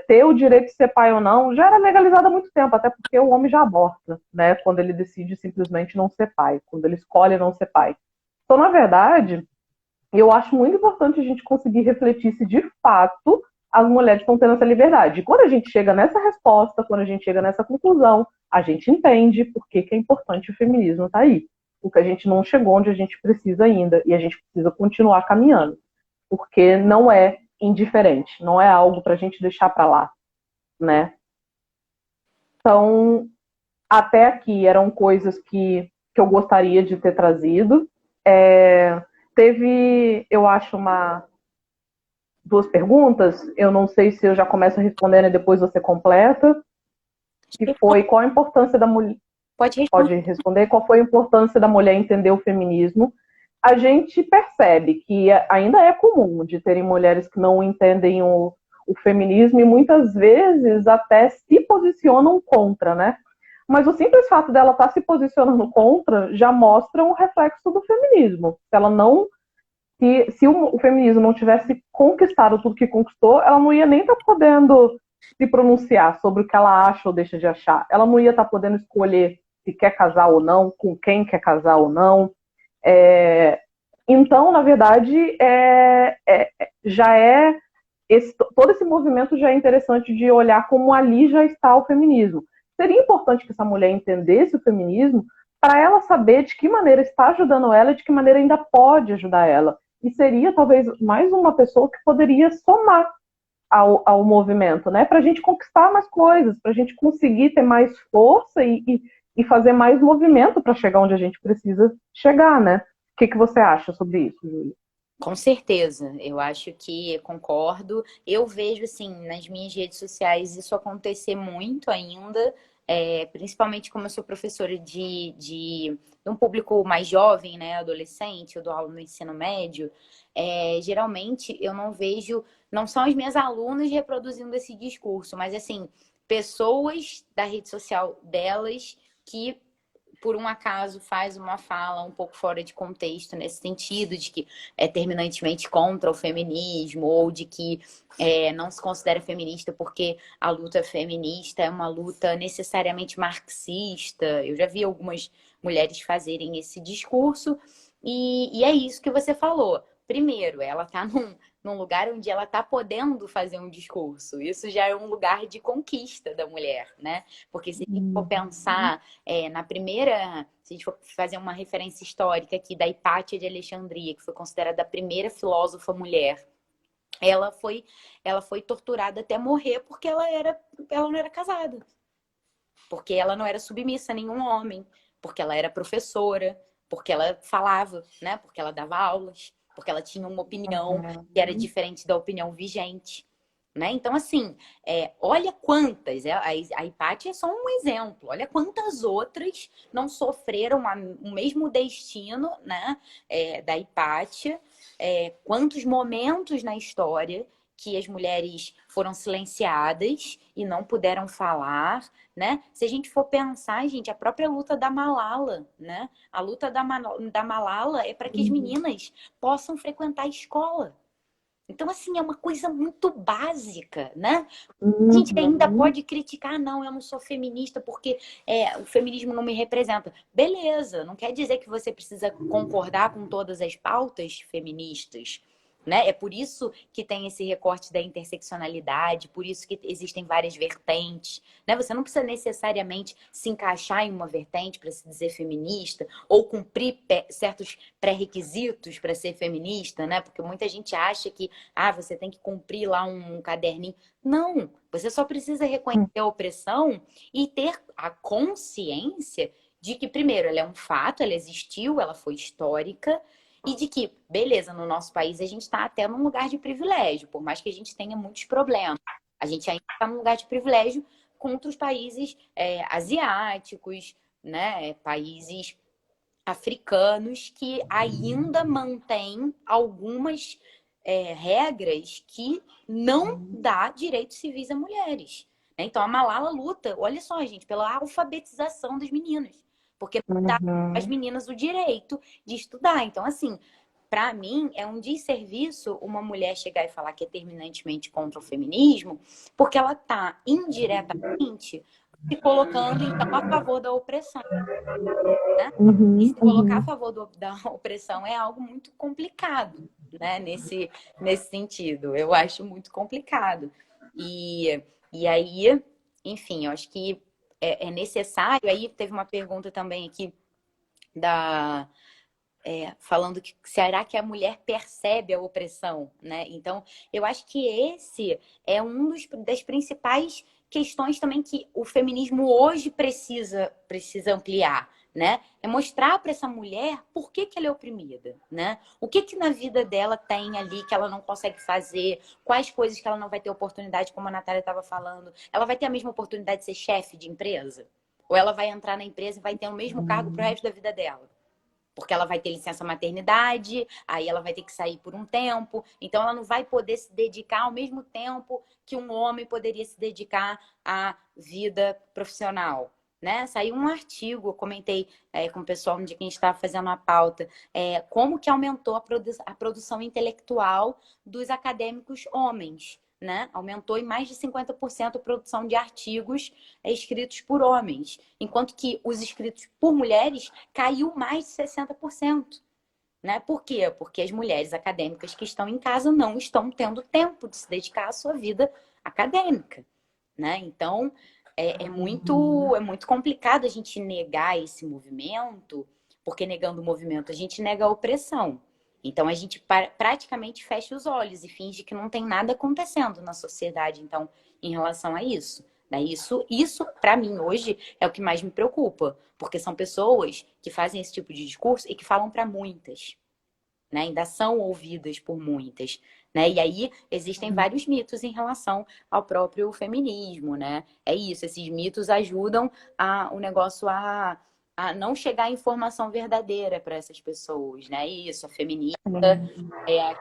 ter o direito de ser pai ou não, já era legalizado há muito tempo, até porque o homem já aborta, né? Quando ele decide simplesmente não ser pai, quando ele escolhe não ser pai. Então, na verdade, eu acho muito importante a gente conseguir refletir se de fato as mulheres estão tendo essa liberdade. E quando a gente chega nessa resposta, quando a gente chega nessa conclusão, a gente entende por que é importante o feminismo estar aí. Porque a gente não chegou onde a gente precisa ainda e a gente precisa continuar caminhando. Porque não é indiferente, não é algo para a gente deixar para lá, né? Então, até aqui eram coisas que eu gostaria de ter trazido. Teve, eu acho, duas perguntas. Eu não sei se eu já começo respondendo e depois você completa. Que foi qual a importância da mulher. Pode responder. Qual foi a importância da mulher entender o feminismo? A gente percebe que ainda é comum de terem mulheres que não entendem o feminismo e muitas vezes até se posicionam contra, né? Mas o simples fato dela estar se posicionando contra já mostra um reflexo do feminismo. Se ela não, se o feminismo não tivesse conquistado tudo que conquistou, ela não ia nem estar podendo se pronunciar sobre o que ela acha ou deixa de achar. Ela não ia estar podendo escolher se quer casar ou não, com quem quer casar ou não. Então, na verdade, todo esse movimento já é interessante de olhar como ali já está o feminismo. Seria importante que essa mulher entendesse o feminismo para ela saber de que maneira está ajudando ela e de que maneira ainda pode ajudar ela. E seria talvez mais uma pessoa que poderia somar ao movimento, né? Para a gente conquistar mais coisas, para a gente conseguir ter mais força e fazer mais movimento para chegar onde a gente precisa chegar, né? O que você acha sobre isso, Júlia? Com certeza, eu acho que concordo. Eu vejo, assim, nas minhas redes sociais isso acontecer muito ainda, principalmente como eu sou professora de um público mais jovem, né, adolescente, eu dou aula no ensino médio. Geralmente eu não vejo, não são as minhas alunas reproduzindo esse discurso, mas, assim, pessoas da rede social delas que por um acaso faz uma fala um pouco fora de contexto nesse sentido, de que é terminantemente contra o feminismo, ou de que não se considera feminista porque a luta feminista é uma luta necessariamente marxista. Eu já vi algumas mulheres fazerem esse discurso, e é isso que você falou. Primeiro, ela está num lugar onde ela está podendo fazer um discurso. Isso já é um lugar de conquista da mulher, né? Porque se a gente for pensar na primeira, se a gente for fazer uma referência histórica aqui da Hipátia de Alexandria, que foi considerada a primeira filósofa mulher, ela foi torturada até morrer porque ela não era casada, porque ela não era submissa a nenhum homem, porque ela era professora, porque ela falava, né? Porque ela dava aulas, porque ela tinha uma opinião que era diferente da opinião vigente. Né? Então, assim, olha quantas, a Hipátia é só um exemplo, olha quantas outras não sofreram o mesmo destino, né, da Hipátia, quantos momentos na história que as mulheres foram silenciadas e não puderam falar, né? Se a gente for pensar, gente, a própria luta da Malala, né? A luta da Malala é para que as meninas possam frequentar a escola. Então, assim, é uma coisa muito básica, né? A gente ainda Uhum. pode criticar, não, eu não sou feminista porque o feminismo não me representa. Beleza, não quer dizer que você precisa concordar com todas as pautas feministas. Né? É por isso que tem esse recorte da interseccionalidade, por isso que existem várias vertentes. Né? Você não precisa necessariamente se encaixar em uma vertente para se dizer feminista ou cumprir certos pré-requisitos para ser feminista, né? Porque muita gente acha que você tem que cumprir lá um caderninho. Não, você só precisa reconhecer a opressão e ter a consciência de que, primeiro, ela é um fato, ela existiu, ela foi histórica, e de que, beleza, no nosso país a gente está até num lugar de privilégio, por mais que a gente tenha muitos problemas. A gente ainda está num lugar de privilégio contra os países asiáticos, né, países africanos que ainda mantêm algumas regras que não dá direitos civis a mulheres. Né? Então a Malala luta, olha só, gente, pela alfabetização das meninas, porque dá às Uhum. meninas o direito de estudar. Então, assim, para mim é um desserviço uma mulher chegar e falar que é terminantemente contra o feminismo, porque ela está indiretamente se colocando então a favor da opressão. Né? E se Uhum. colocar a Uhum. favor da opressão é algo muito complicado, né? Nesse sentido. Eu acho muito complicado. E aí, enfim, eu acho que é necessário. Aí teve uma pergunta também aqui da falando que será que a mulher percebe a opressão, né? Então, eu acho que esse é das principais questões também que o feminismo hoje precisa ampliar, né? É mostrar para essa mulher por que ela é oprimida, né? O que na vida dela tem ali que ela não consegue fazer, quais coisas que ela não vai ter oportunidade, como a Natália estava falando. Ela vai ter a mesma oportunidade de ser chefe de empresa? Ou ela vai entrar na empresa e vai ter o mesmo cargo pro resto da vida dela? Porque ela vai ter licença maternidade, aí ela vai ter que sair por um tempo, então ela não vai poder se dedicar ao mesmo tempo que um homem poderia se dedicar à vida profissional. Né? Saiu um artigo, eu comentei com o pessoal no dia que a gente estava fazendo a pauta, como que aumentou a produção intelectual dos acadêmicos homens. Né? Aumentou em mais de 50% a produção de artigos escritos por homens, enquanto que os escritos por mulheres caiu mais de 60%. Né? Por quê? Porque as mulheres acadêmicas que estão em casa não estão tendo tempo de se dedicar à sua vida acadêmica. Né? Então, é muito complicado a gente negar esse movimento, porque negando o movimento a gente nega a opressão. Então, a gente praticamente fecha os olhos e finge que não tem nada acontecendo na sociedade, então, em relação a isso. Né? Isso para mim, hoje, é o que mais me preocupa, porque são pessoas que fazem esse tipo de discurso e que falam para muitas, né? Ainda são ouvidas por muitas, né? E aí existem vários mitos em relação ao próprio feminismo, né? É isso, esses mitos ajudam o negócio a não chegar a informação verdadeira para essas pessoas, né? Isso, a feminista é a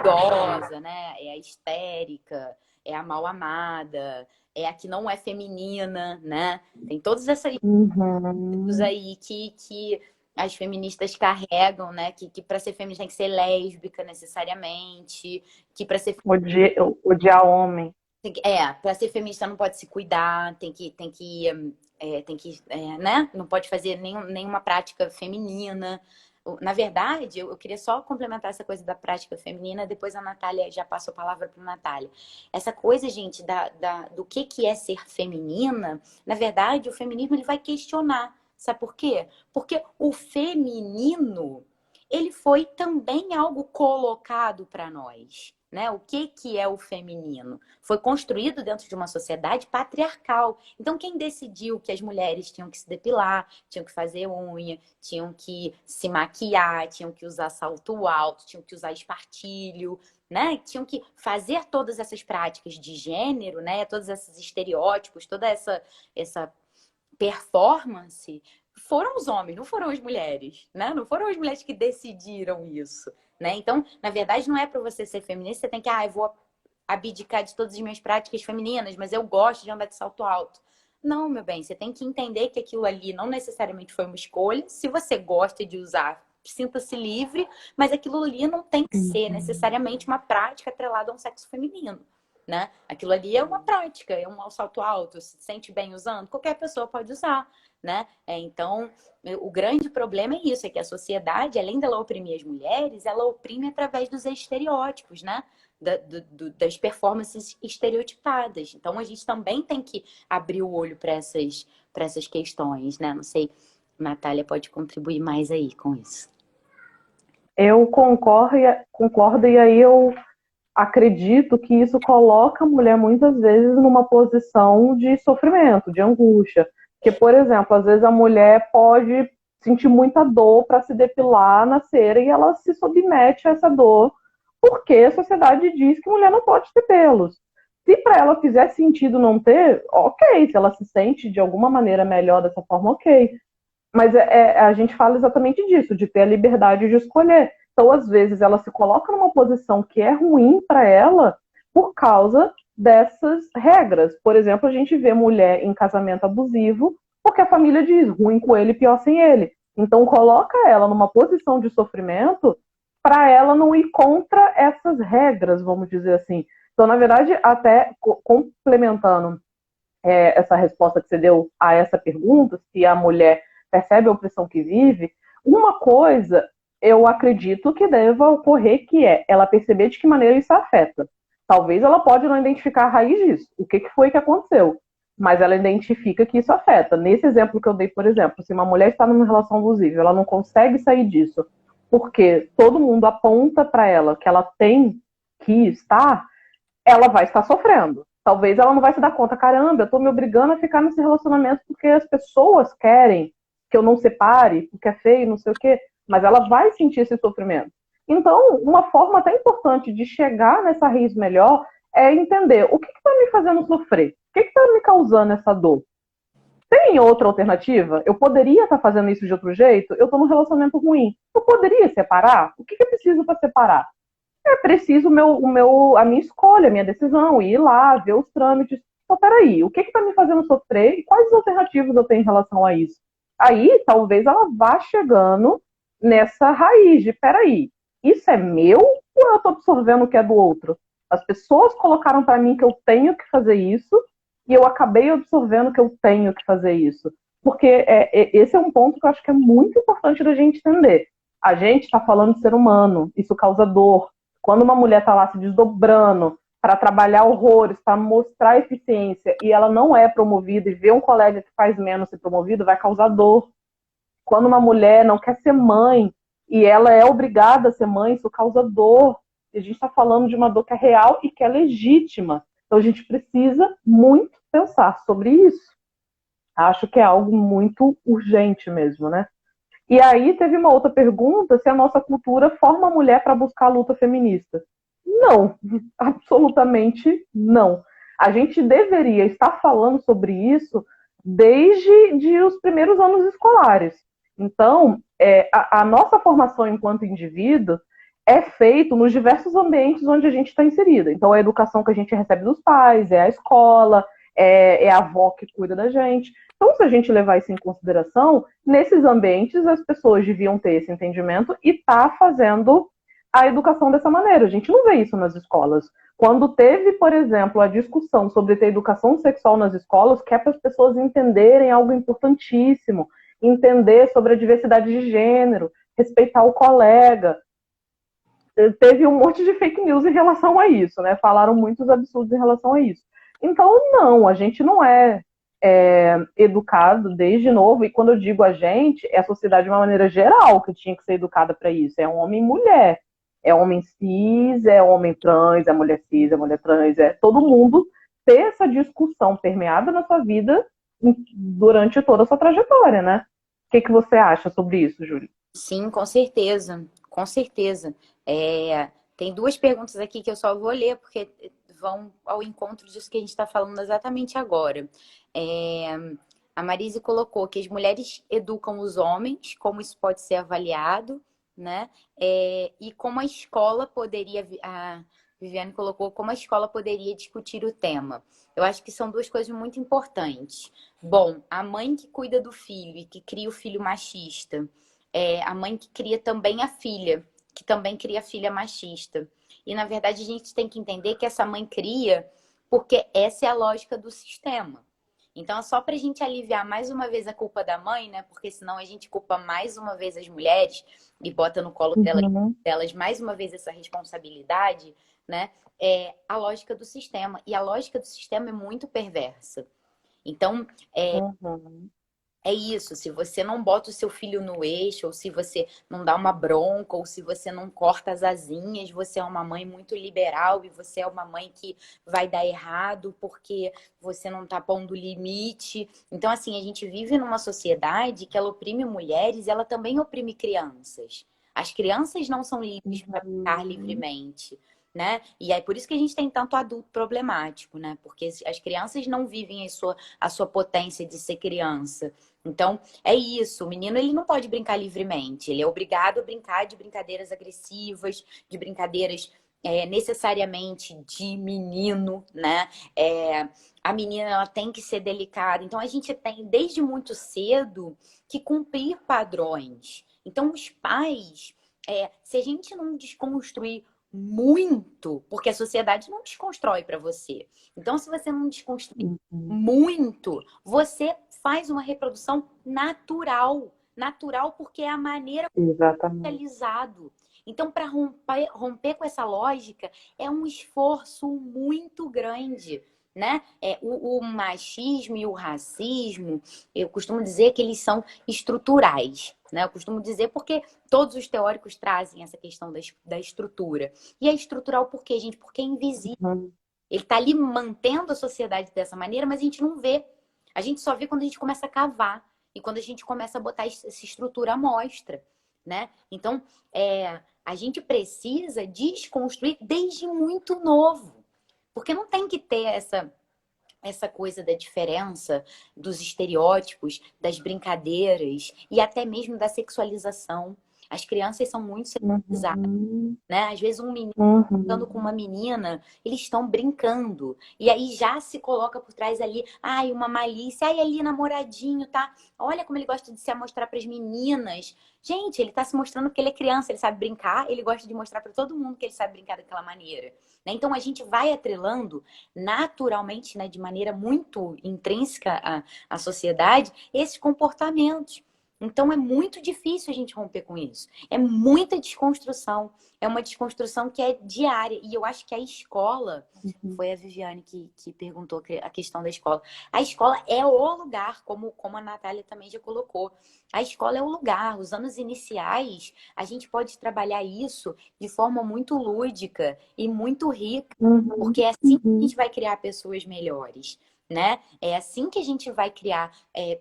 odiosa, né? É a histérica, é a mal amada, é a que não é feminina, né? Tem todas essas coisas Uhum. aí que as feministas carregam, né? Que para ser feminista tem que ser lésbica necessariamente, que para ser Odiar homem. para ser feminista não pode se cuidar, né? Não pode fazer nenhuma prática feminina. Na verdade, eu queria só complementar essa coisa da prática feminina, depois a Natália já passou a palavra para a Natália. Essa coisa, gente, do que é ser feminina, na verdade, o feminismo ele vai questionar. Sabe por quê? Porque o feminino, ele foi também algo colocado para nós. Né? O que é o feminino? Foi construído dentro de uma sociedade patriarcal. Então, quem decidiu que as mulheres tinham que se depilar, tinham que fazer unha, tinham que se maquiar, tinham que usar salto alto, tinham que usar espartilho, né? Tinham que fazer todas essas práticas de gênero, né? Todos esses estereótipos, toda essa performance, foram os homens, não foram as mulheres, né? Não foram as mulheres que decidiram isso, né? Então, na verdade, não é para você ser feminista, você tem que, eu vou abdicar de todas as minhas práticas femininas, mas eu gosto de andar de salto alto. Não, meu bem, você tem que entender que aquilo ali não necessariamente foi uma escolha. Se você gosta de usar sinta-se livre, mas aquilo ali não tem que ser necessariamente uma prática atrelada a um sexo feminino, né? Aquilo ali é uma prática, é um salto alto, se sente bem usando, qualquer pessoa pode usar, né? Então, o grande problema é isso, é que a sociedade, além dela oprimir as mulheres, ela oprime através dos estereótipos, né? Das performances estereotipadas. Então, a gente também tem que abrir o olho para essas questões, né? Não sei, Natália pode contribuir mais aí com isso. Eu concordo, e aí eu acredito que isso coloca a mulher muitas vezes numa posição de sofrimento, de angústia. Porque, por exemplo, às vezes a mulher pode sentir muita dor para se depilar na cera e ela se submete a essa dor porque a sociedade diz que mulher não pode ter pelos. Se para ela fizer sentido não ter, ok. Se ela se sente de alguma maneira melhor dessa forma, ok. Mas a gente fala exatamente disso, de ter a liberdade de escolher. Então, às vezes, ela se coloca numa posição que é ruim para ela por causa dessas regras. Por exemplo, a gente vê mulher em casamento abusivo porque a família diz ruim com ele, pior sem ele. Então, coloca ela numa posição de sofrimento para ela não ir contra essas regras, vamos dizer assim. Então, na verdade, até complementando essa resposta que você deu a essa pergunta, se a mulher percebe a opressão que vive, uma coisa eu acredito que deva ocorrer, que é ela perceber de que maneira isso afeta. Talvez ela pode não identificar a raiz disso, o que foi que aconteceu, mas ela identifica que isso afeta. Nesse exemplo que eu dei, por exemplo, se uma mulher está numa relação abusiva, ela não consegue sair disso, porque todo mundo aponta para ela que ela tem que estar, ela vai estar sofrendo. Talvez ela não vai se dar conta, caramba, eu tô me obrigando a ficar nesse relacionamento porque as pessoas querem que eu não separe, porque é feio, não sei o quê, mas ela vai sentir esse sofrimento. Então, uma forma até importante de chegar nessa raiz melhor é entender o que está me fazendo sofrer, o que está me causando essa dor. Tem outra alternativa? Eu poderia estar fazendo isso de outro jeito? Eu estou num relacionamento ruim. Eu poderia separar? O que é preciso para separar? É preciso a minha escolha, a minha decisão, ir lá, ver os trâmites. Então, peraí, o que está me fazendo sofrer e quais alternativas eu tenho em relação a isso? Aí, talvez ela vá chegando nessa raiz de, peraí, isso é meu ou eu estou absorvendo o que é do outro? As pessoas colocaram para mim que eu tenho que fazer isso e eu acabei absorvendo que eu tenho que fazer isso. Porque esse é um ponto que eu acho que é muito importante da gente entender. A gente está falando de ser humano, isso causa dor. Quando uma mulher está lá se desdobrando para trabalhar horrores, para mostrar eficiência, e ela não é promovida, e vê um colega que faz menos ser promovido, vai causar dor. Quando uma mulher não quer ser mãe, e ela é obrigada a ser mãe, isso causa dor. E a gente está falando de uma dor que é real e que é legítima. Então a gente precisa muito pensar sobre isso. Acho que é algo muito urgente mesmo, né? E aí teve uma outra pergunta, se a nossa cultura forma a mulher para buscar a luta feminista. Não, absolutamente não. A gente deveria estar falando sobre isso desde os primeiros anos escolares. Então, a nossa formação enquanto indivíduo é feita nos diversos ambientes onde a gente está inserida. Então, a educação que a gente recebe dos pais, é a escola, é a avó que cuida da gente. Então, se a gente levar isso em consideração, nesses ambientes as pessoas deviam ter esse entendimento e estar fazendo a educação dessa maneira. A gente não vê isso nas escolas. Quando teve, por exemplo, a discussão sobre ter educação sexual nas escolas, que é para as pessoas entenderem algo importantíssimo, entender sobre a diversidade de gênero, respeitar o colega. Teve um monte de fake news em relação a isso, né? Falaram muitos absurdos em relação a isso. Então, não, a gente não é educado desde novo, e quando eu digo a gente, é a sociedade de uma maneira geral que tinha que ser educada para isso. É homem e mulher, é homem cis, é homem trans, é mulher cis, é mulher trans, é todo mundo ter essa discussão permeada na sua vida durante toda a sua trajetória, né? O que você acha sobre isso, Júlia? Sim, com certeza, com certeza. Tem duas perguntas aqui que eu só vou ler, porque vão ao encontro disso que a gente está falando exatamente agora. É, a Marise colocou que as mulheres educam os homens, como isso pode ser avaliado, né? E como a escola poderia. A Viviane colocou como a escola poderia discutir o tema. Eu acho que são duas coisas muito importantes. Bom, a mãe que cuida do filho e que cria o filho machista, a mãe que cria também a filha, que também cria a filha machista. E, na verdade, a gente tem que entender que essa mãe cria porque essa é a lógica do sistema. Então, é só para a gente aliviar mais uma vez a culpa da mãe, né? Porque senão a gente culpa mais uma vez as mulheres e bota no colo Uhum, delas mais uma vez essa responsabilidade, né? É a lógica do sistema. E a lógica do sistema é muito perversa. Então, uhum. é isso, se você não bota o seu filho no eixo, ou se você não dá uma bronca, ou se você não corta as asinhas, você é uma mãe muito liberal e você é uma mãe que vai dar errado porque você não tá pondo limite. Então, assim, a gente vive numa sociedade que ela oprime mulheres e ela também oprime crianças. As crianças não são livres para brincar Uhum. livremente. Né? E é por isso que a gente tem tanto adulto problemático, né? Porque as crianças não vivem a sua potência de ser criança. Então, é isso. O menino ele não pode brincar livremente. Ele é obrigado a brincar de brincadeiras agressivas, de brincadeiras necessariamente de menino, né? A menina ela tem que ser delicada. Então, a gente tem desde muito cedo que cumprir padrões. Então, os pais, se a gente não desconstruir muito, porque a sociedade não desconstrói para você. Então, se você não desconstruir Uhum. muito, você faz uma reprodução natural. Natural porque é a maneira Exatamente. realizado. Então, para romper com essa lógica, é um esforço muito grande. Né? O machismo e o racismo, eu costumo dizer que eles são estruturais. Né? Eu costumo dizer porque todos os teóricos trazem essa questão da estrutura. E é estrutural por quê, gente? Porque é invisível. Uhum. Ele está ali mantendo a sociedade dessa maneira, mas a gente não vê. A gente só vê quando a gente começa a cavar e quando a gente começa a botar essa estrutura à mostra, né? Então, a gente precisa desconstruir desde muito novo, porque não tem que ter essa coisa da diferença, dos estereótipos, das brincadeiras e até mesmo da sexualização. As crianças são muito sexualizadas, Uhum. né? Às vezes um brincando com Uhum. uma menina, eles estão brincando. E aí já se coloca por trás ali, ai, uma malícia, ai, ali namoradinho, tá? Olha como ele gosta de se mostrar para as meninas. Gente, ele tá se mostrando porque ele é criança, ele sabe brincar, ele gosta de mostrar para todo mundo que ele sabe brincar daquela maneira. Né? Então a gente vai atrelando naturalmente, né, de maneira muito intrínseca à sociedade, esses comportamentos. Então é muito difícil a gente romper com isso. É muita desconstrução. É uma desconstrução que é diária. E eu acho que a escola, Uhum. foi a Viviane que perguntou a questão da escola. A escola é o lugar, como a Natália também já colocou. A escola é o lugar. Os anos iniciais, a gente pode trabalhar isso de forma muito lúdica e muito rica, Uhum. porque é assim que a Uhum. gente vai criar pessoas melhores. Né? É assim que a gente vai criar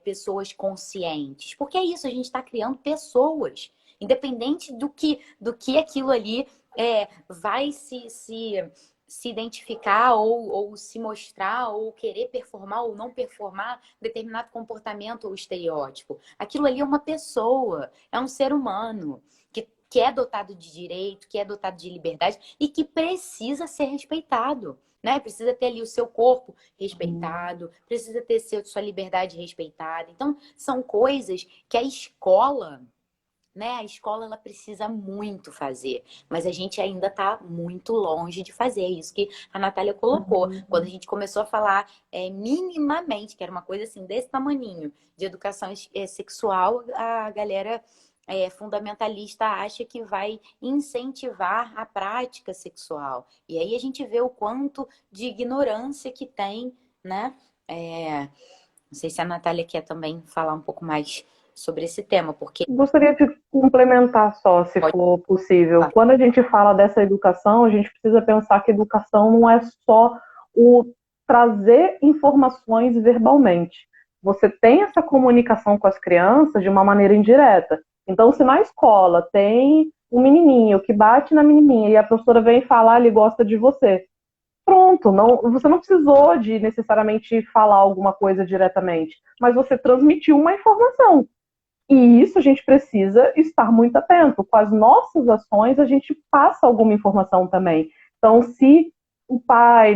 pessoas conscientes. Porque é isso, a gente está criando pessoas. Independente do que aquilo ali vai se identificar ou se mostrar ou querer performar ou não performar determinado comportamento ou estereótipo. Aquilo ali é uma pessoa, é um ser humano que é dotado de direito, que é dotado de liberdade e que precisa ser respeitado. Né? Precisa ter ali o seu corpo Uhum. respeitado, precisa ter sua liberdade respeitada. Então, são coisas que a escola, né? A escola ela precisa muito fazer, mas a gente ainda está muito longe de fazer. É isso que a Natália colocou. Quando a Uhum. gente começou a falar minimamente, que era uma coisa assim desse tamaninho, de educação sexual, a galera fundamentalista acha que vai incentivar a prática sexual. E aí a gente vê o quanto de ignorância que tem, né? É, não sei se a Natália quer também falar um pouco mais sobre esse tema, porque Gostaria de complementar só, se pode for possível. falar. Quando a gente fala dessa educação, a gente precisa pensar que educação não é só o trazer informações verbalmente. Você tem essa comunicação com as crianças de uma maneira indireta. Então, se na escola tem um menininho que bate na menininha e a professora vem falar, ele gosta de você. Pronto, não, você não precisou de necessariamente falar alguma coisa diretamente, mas você transmitiu uma informação. E isso a gente precisa estar muito atento. Com as nossas ações, a gente passa alguma informação também. Então, se o pai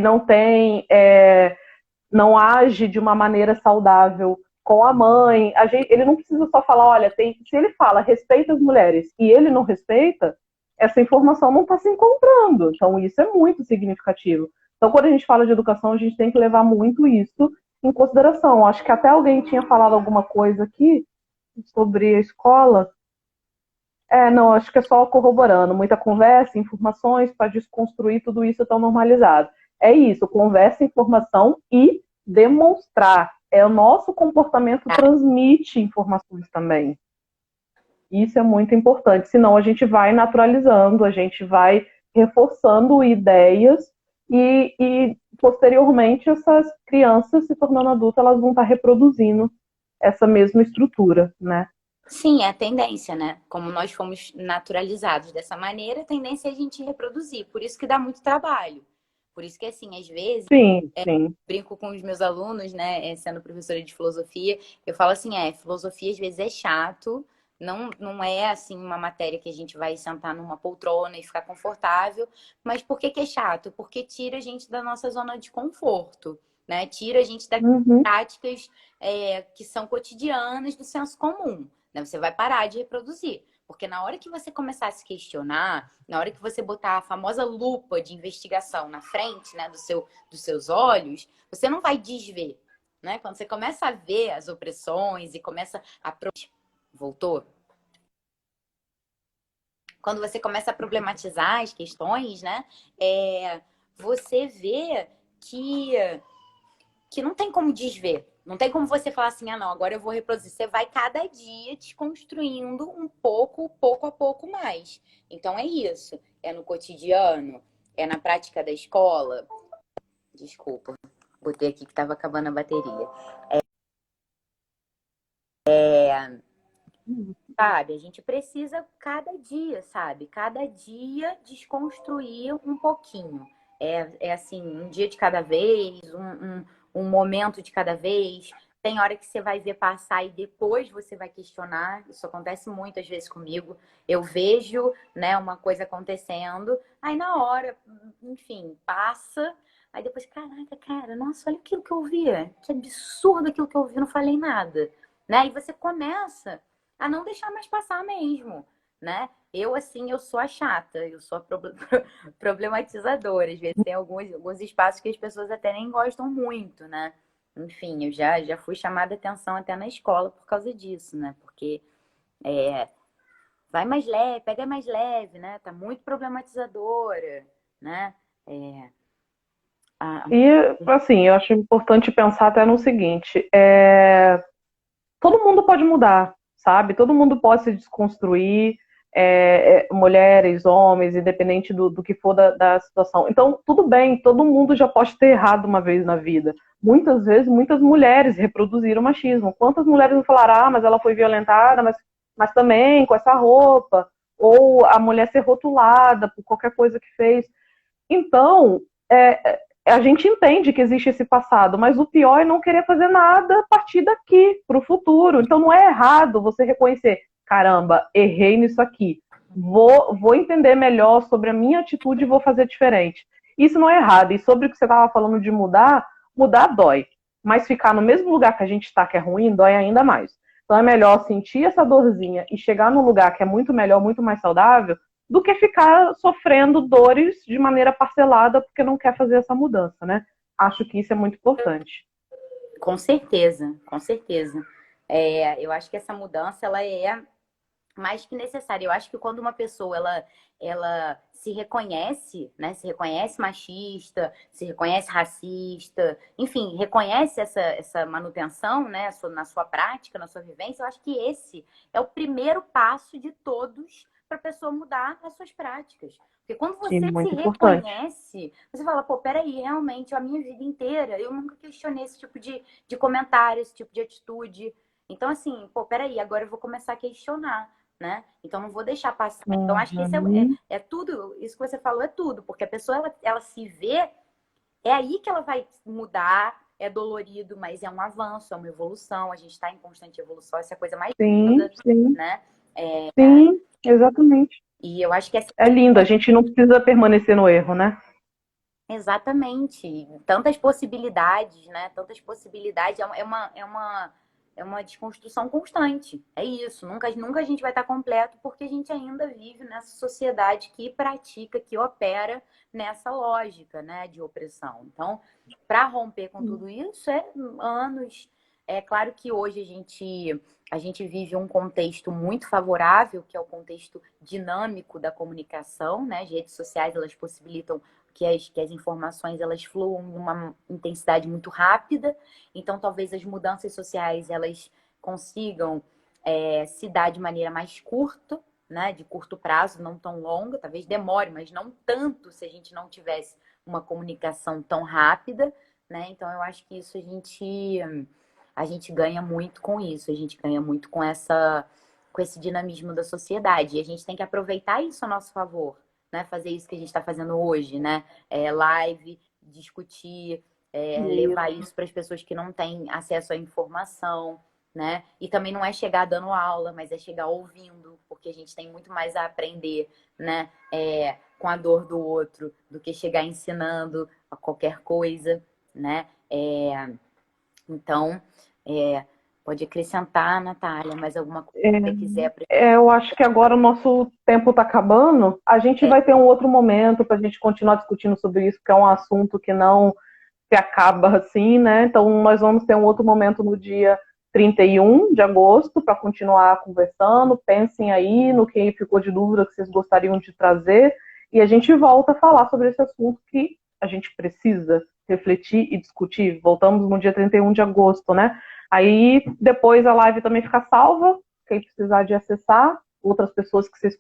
não age de uma maneira saudável com a mãe. Ele não precisa só falar, olha, se ele fala respeita as mulheres e ele não respeita, essa informação não está se encontrando. Então, isso é muito significativo. Então, quando a gente fala de educação, a gente tem que levar muito isso em consideração. Acho que até alguém tinha falado alguma coisa aqui sobre a escola. Não, acho que é só corroborando. Muita conversa, informações para desconstruir tudo isso tão normalizado. É isso, conversa, informação e demonstrar. O nosso comportamento transmite informações também. Isso é muito importante, senão a gente vai naturalizando, a gente vai reforçando ideias e posteriormente essas crianças se tornando adultas, elas vão estar reproduzindo essa mesma estrutura, né? Sim, é a tendência, né? Como nós fomos naturalizados dessa maneira, a tendência é a gente reproduzir. Por isso que dá muito trabalho. Por isso que, assim, às vezes, Sim, sim. brinco com os meus alunos, né? Sendo professora de filosofia, eu falo assim, filosofia às vezes é chato, não é, assim, uma matéria que a gente vai sentar numa poltrona e ficar confortável. Mas por que que é chato? Porque tira a gente da nossa zona de conforto, né? Tira a gente das Uhum. práticas que são cotidianas do senso comum. Né? Você vai parar de reproduzir. Porque na hora que você começar a se questionar, na hora que você botar a famosa lupa de investigação na frente, né, dos seus olhos, você não vai desver. Né? Quando você começa a ver as opressões e começa a... Voltou? Quando você começa a problematizar as questões, né, você vê que não tem como desver. Não tem como você falar assim, não, agora eu vou reproduzir. Você vai cada dia desconstruindo um pouco, pouco a pouco mais. Então é isso. É no cotidiano, é na prática da escola. Desculpa, botei aqui que estava acabando a bateria. Sabe, a gente precisa cada dia, sabe? Cada dia desconstruir um pouquinho. É assim, um dia de cada vez, um momento de cada vez. Tem hora que você vai ver passar e depois você vai questionar. Isso acontece muitas vezes comigo. Eu vejo, né, uma coisa acontecendo, aí na hora, enfim, passa. Aí depois, caraca, cara, nossa, olha aquilo que eu vi. Que absurdo aquilo que eu vi, não falei nada. Né? E você começa a não deixar mais passar mesmo, né? Eu, assim, eu sou a chata, eu sou a problematizadora. Às vezes tem alguns espaços que as pessoas até nem gostam muito, né? Enfim, eu já fui chamada atenção até na escola por causa disso, né? Porque vai mais leve, pega mais leve, né? Tá muito problematizadora, né? É, a- E, assim, eu acho importante pensar até no seguinte: todo mundo pode mudar, sabe? Todo mundo pode se desconstruir, mulheres, homens, independente do que for da situação. Então, tudo bem, todo mundo já pode ter errado uma vez na vida. Muitas vezes, muitas mulheres reproduziram o machismo. Quantas mulheres não falaram, mas ela foi violentada, mas também com essa roupa, ou a mulher ser rotulada por qualquer coisa que fez. Então, a gente entende que existe esse passado, mas o pior é não querer fazer nada a partir daqui, para o futuro. Então, não é errado você reconhecer, caramba, errei nisso aqui. Vou entender melhor sobre a minha atitude e vou fazer diferente. Isso não é errado. E sobre o que você estava falando de mudar, mudar dói. Mas ficar no mesmo lugar que a gente está, que é ruim, dói ainda mais. Então é melhor sentir essa dorzinha e chegar num lugar que é muito melhor, muito mais saudável, do que ficar sofrendo dores de maneira parcelada porque não quer fazer essa mudança, né? Acho que isso é muito importante. com certeza, com certeza. Eu acho que essa mudança, ela é mais que necessário. Eu acho que quando uma pessoa ela se reconhece, né, se reconhece machista, se reconhece racista, enfim, reconhece essa manutenção, né, na sua prática, na sua vivência, eu acho que esse é o primeiro passo de todos para a pessoa mudar as suas práticas. Porque quando E você se muito importante. reconhece, você fala, pô, peraí, realmente, a minha vida inteira eu nunca questionei esse tipo de comentário, esse tipo de atitude. Então, assim, pô, peraí, agora eu vou começar a questionar, né? Então não vou deixar passar. Então acho que isso Uhum. é tudo, isso que você falou é tudo, porque a pessoa ela se vê, é aí que ela vai mudar, é dolorido, mas é um avanço, é uma evolução, a gente está em constante evolução, essa é a coisa mais Sim, linda, sim, né? sim, exatamente. E eu acho que essa É lindo, a gente não precisa permanecer no erro, né? exatamente, tantas possibilidades, né? Tantas possibilidades, é uma desconstrução constante. É isso. Nunca a gente vai estar completo porque a gente ainda vive nessa sociedade que pratica, que opera nessa lógica, né, de opressão. Então, para romper com tudo isso, é anos. É claro que hoje a gente vive um contexto muito favorável, que é o contexto dinâmico da comunicação, né? As redes sociais, elas possibilitam que as informações elas fluam em uma intensidade muito rápida, então talvez as mudanças sociais elas consigam se dar de maneira mais curta, né? De curto prazo, não tão longa, talvez demore, mas não tanto se a gente não tivesse uma comunicação tão rápida, né? Então eu acho que isso a gente ganha muito com isso, a gente ganha muito com esse dinamismo da sociedade. E a gente tem que aproveitar isso a nosso favor, né? Fazer isso que a gente está fazendo hoje, né? Live, discutir, levar isso para as pessoas que não têm acesso à informação, né? E também não é chegar dando aula, mas é chegar ouvindo, porque a gente tem muito mais a aprender, né? Com a dor do outro, do que chegar ensinando a qualquer coisa, né? Então, pode acrescentar, Natália, mais alguma coisa que você quiser. Eu acho que agora o nosso tempo está acabando. A gente vai ter um outro momento para a gente continuar discutindo sobre isso, porque é um assunto que não se acaba assim, né? Então, nós vamos ter um outro momento no dia 31 de agosto para continuar conversando. Pensem aí no que ficou de dúvida que vocês gostariam de trazer. E a gente volta a falar sobre esse assunto que a gente precisa refletir e discutir. Voltamos no dia 31 de agosto, né? Aí depois a live também fica salva, quem precisar de acessar, outras pessoas que vocês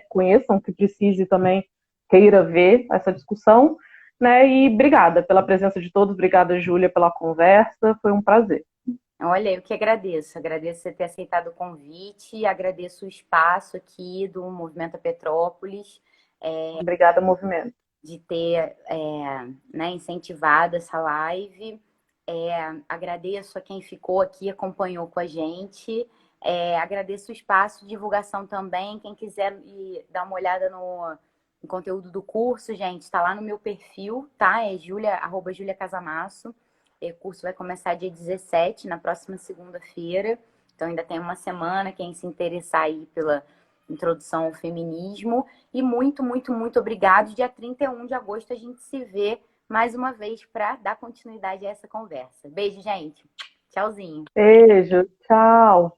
conheçam, que precise também queira ver essa discussão, né? E obrigada pela presença de todos, obrigada, Júlia, pela conversa, foi um prazer. Olha, eu que agradeço você ter aceitado o convite, agradeço o espaço aqui do Movimento Petrópolis, Obrigada, movimento. de ter né, incentivado essa live. Agradeço a quem ficou aqui, acompanhou com a gente. Agradeço o espaço de divulgação também. Quem quiser dar uma olhada no conteúdo do curso, gente, está lá no meu perfil, tá? É @Julia Casamasso. O curso vai começar dia 17, na próxima segunda-feira. Então ainda tem uma semana, quem se interessar aí pela introdução ao feminismo. E muito, muito, muito obrigado. Dia 31 de agosto a gente se vê mais uma vez para dar continuidade a essa conversa. Beijo, gente. Tchauzinho. Beijo, tchau.